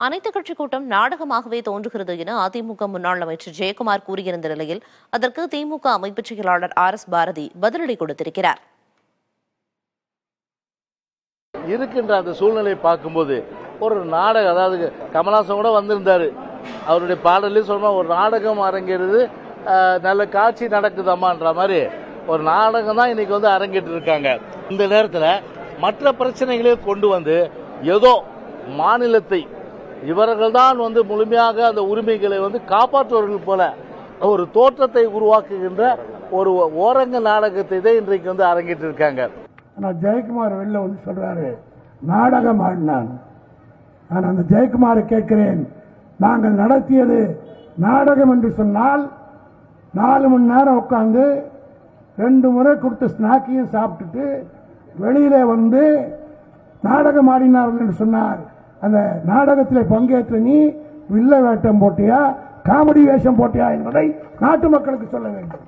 அனைத்துக் கட்சி கூட்டம் நாடகமாகவே தோன்றுகிறது என அதிமுக முன்னாள் அமைச்சர் ஜெயக்குமார் கூறியிருந்த நிலையில் அதற்கு திமுக அமைப்புச் செயலாளர் RS பாரதி பதிலடி கொடுத்திருக்கிறார். இருக்கின்ற அந்த சூழ்நிலையை பார்க்கும்போது ஒரு நாடகம், அதாவது கமலஹாசன் கூட வந்திருந்தாரு, அவருடைய பாடலையும் சொன்னா ஒரு நாடகம் அரங்கேறது, நல்ல காட்சி நடக்குதம்மான்ற மாதிரி ஒரு நாடகம் தான் இன்னைக்கு வந்து அரங்கேற்று இருக்காங்க. இந்த நேரத்தில் மற்ற பிரச்சனைகளையும் கொண்டு வந்து ஏதோ மாநிலத்தை இவர்கள் தான் வந்து முழுமையாக அந்த உரிமைகளை வந்து காப்பாற்றுவர்கள் போல ஒரு தோற்றத்தை உருவாக்குகின்ற ஒரு ஓரங்க நாடகத்தை தான் இன்றைக்கு வந்து அரங்கேற்று இருக்காங்க. ஜெயக்குமார் வெளில வந்து சொல்றாரு நாடகம் ஆடினான். நான் அந்த ஜெயக்குமாரை கேட்கிறேன், நாங்கள் நடத்தியது நாடகம் என்று சொன்னால் 4 மணி நேரம் உட்கார்ந்து 2 முறை கொடுத்த ஸ்நாக்கையும் சாப்பிட்டுட்டு வெளியிலே வந்து நாடகம் ஆடினார்கள் என்று சொன்னார். அந்த நாடகத்தில் பங்கேற்ற நீ வில்ல வேட்டம் போட்டியா, காமெடி வேஷம் போட்டியா என்பதை நாட்டு மக்களுக்கு சொல்ல வேண்டும்.